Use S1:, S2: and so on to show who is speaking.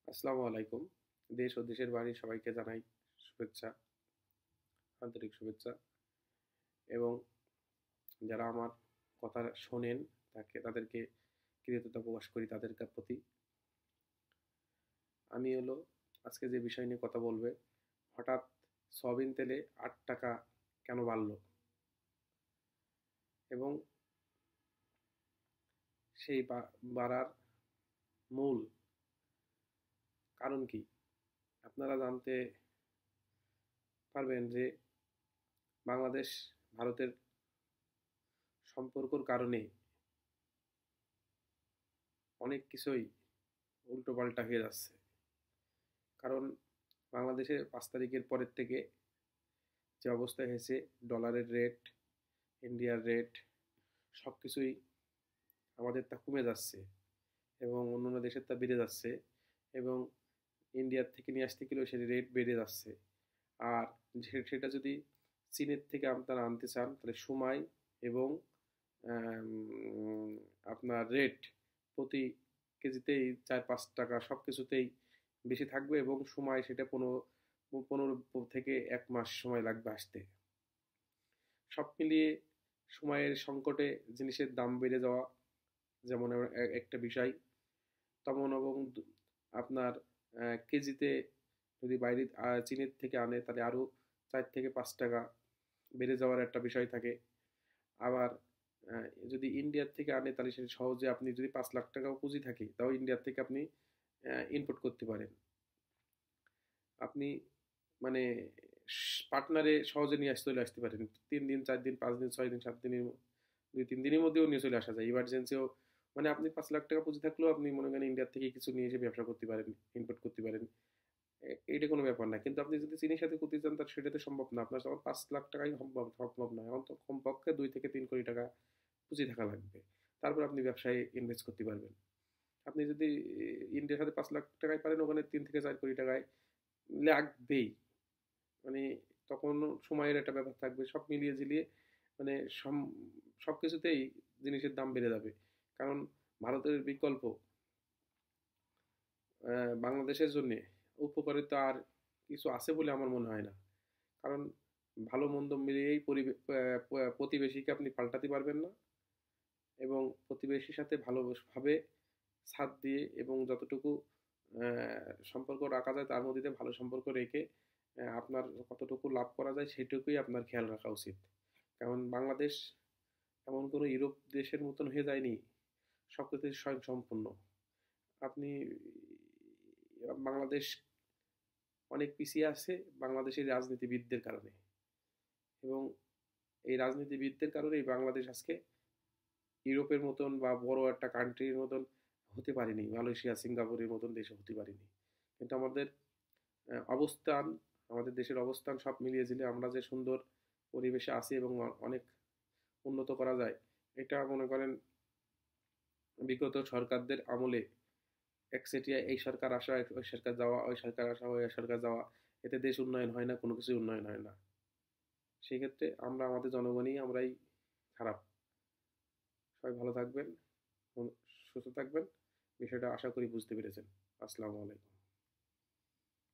S1: আসসালামু আলাইকুম। দেশ ও দেশের বাইরে সবাইকে জানাই শুভেচ্ছা, আন্তরিক শুভেচ্ছা এবং যারা আমার কথা শোনেন তাদেরকে কৃতজ্ঞতা প্রকাশ করি তাদের প্রতি। আমি আজকে যে বিষয় নিয়ে কথা বলবে, হঠাৎ সয়াবিন তেলে ৳৮ কেন বাড়ল এবং সেই বাড়ার মূল কারণ কি? আপনারা জানতে পারবেন যে বাংলাদেশ ভারতের সম্পর্কর কারণে অনেক কিছুই উল্টোপাল্টা হয়ে যাচ্ছে। কারণ বাংলাদেশে ৫ তারিখের পরের থেকে যে অবস্থা হয়েছে, ডলারের রেট, ইন্ডিয়ার রেট সব কিছুই আমাদের তা কমে যাচ্ছে এবং অন্যান্য দেশের তা বেড়ে যাচ্ছে এবং ইন্ডিয়ার থেকে নিয়ে আসতে গেলেও সেটা রেট বেড়ে যাচ্ছে। আর সেটা যদি চীনের থেকে আপনারা আনতে চান তাহলে সময় এবং আপনার রেট প্রতি কেজিতেই ৪-৫ টাকা সব কিছুতেই বেশি থাকবে এবং সময় সেটা ১৫ থেকে ১ মাস সময় লাগবে আসতে। সব মিলিয়ে সময়ের সংকটে জিনিসের দাম বেড়ে যাওয়া যেমন একটা বিষয়, তেমন এবং আপনার কেজিতে যদি বাইরে চীনের থেকে আনে তাহলে আরও ৪ থেকে ৫ টাকা বেড়ে যাওয়ার একটা বিষয় থাকে। আবার যদি ইন্ডিয়ার থেকে আনে তাহলে সেটা সহজে আপনি যদি ৫ লাখ টাকাও পুঁজি থাকে তাও ইন্ডিয়ার থেকে আপনি ইম্পোর্ট করতে পারেন। আপনি মানে পার্টনারে সহজে নিয়ে চলে আসতে পারেন ৩ দিন ৪ দিন ৫ দিন ৬ দিন ৭ দিনের ২-৩ দিনের মধ্যেও নিয়ে চলে আসা যায়। ইমার্জেন্সিও মানে আপনি ৫ লাখ টাকা পুঁজি থাকলেও আপনি মনে করেন ইন্ডিয়ার থেকে কিছু নিয়ে এসে ব্যবসা করতে পারেন, ইম্পোর্ট করতে পারেন। এইটা কোনো ব্যাপার না। কিন্তু আপনি যদি চীনের সাথে করতে চান তাহলে সেটা তো সম্ভব না। আপনার তখন ৫ লাখ টাকাই সম্ভব না। এখন তো কমপক্ষে ২ থেকে ৩ কোটি টাকা পুঁজি থাকা লাগবে। তারপর আপনি ব্যবসায় ইনভেস্ট করতে পারবেন। আপনি যদি ইন্ডিয়ার সাথে ৫ লাখ টাকায় পারেন, ওখানে ৩ থেকে ৪ কোটি টাকায় লাগবেই। মানে তখন সময়ের একটা ব্যাপার থাকবে। সব মিলিয়ে ঝিলিয়ে মানে সব কিছুতেই জিনিসের দাম বেড়ে যাবে। কারণ ভারতের বিকল্প বাংলাদেশের জন্যে উপকারিতা আর কিছু আছে বলে আমার মনে হয় না। কারণ ভালো মন্দ মিলিয়েই প্রতিবেশীকে আপনি পাল্টাতে পারবেন না এবং প্রতিবেশীর সাথে ভালোভাবে সাথ দিয়ে এবং যতটুকু সম্পর্ক রাখা যায় তার মধ্যে ভালো সম্পর্ক রেখে আপনার কতটুকু লাভ করা যায় সেটুকুই আপনার খেয়াল রাখা উচিত। কারণ বাংলাদেশ এমন কোনো ইউরোপ দেশের মতন হয়ে যায়নি সব কিছুতেই স্বয়ংসম্পূর্ণ। আপনি বাংলাদেশ অনেক পিছিয়ে আছে বাংলাদেশের রাজনীতিবিদদের কারণে এবং এই রাজনীতিবিদদের কারণেই বাংলাদেশ আজকে ইউরোপের মতন বা বড় একটা কান্ট্রির মতন হতে পারেনি, মালয়েশিয়া সিঙ্গাপুরের মতন দেশে হতে পারেনি। কিন্তু আমাদের অবস্থান, আমাদের দেশের অবস্থান সব মিলিয়ে ঝিলিয়ে আমরা যে সুন্দর পরিবেশে আছি এবং অনেক উন্নত করা যায়, এটা মনে করেন বিগত সরকারদের আমলে একচেটিয়া এই সরকার আসা ওই সরকার যাওয়া, ওই সরকার আসা ওই সরকার যাওয়া, এতে দেশ উন্নয়ন হয় না, কোনো কিছু উন্নয়ন হয় না। সেই ক্ষেত্রে আমরা আমাদের জনগণই আমরাই খারাপ। সবাই ভালো থাকবেন, সুস্থ থাকবেন। বিষয়টা আশা করি বুঝতে পেরেছেন। আসসালামু আলাইকুম।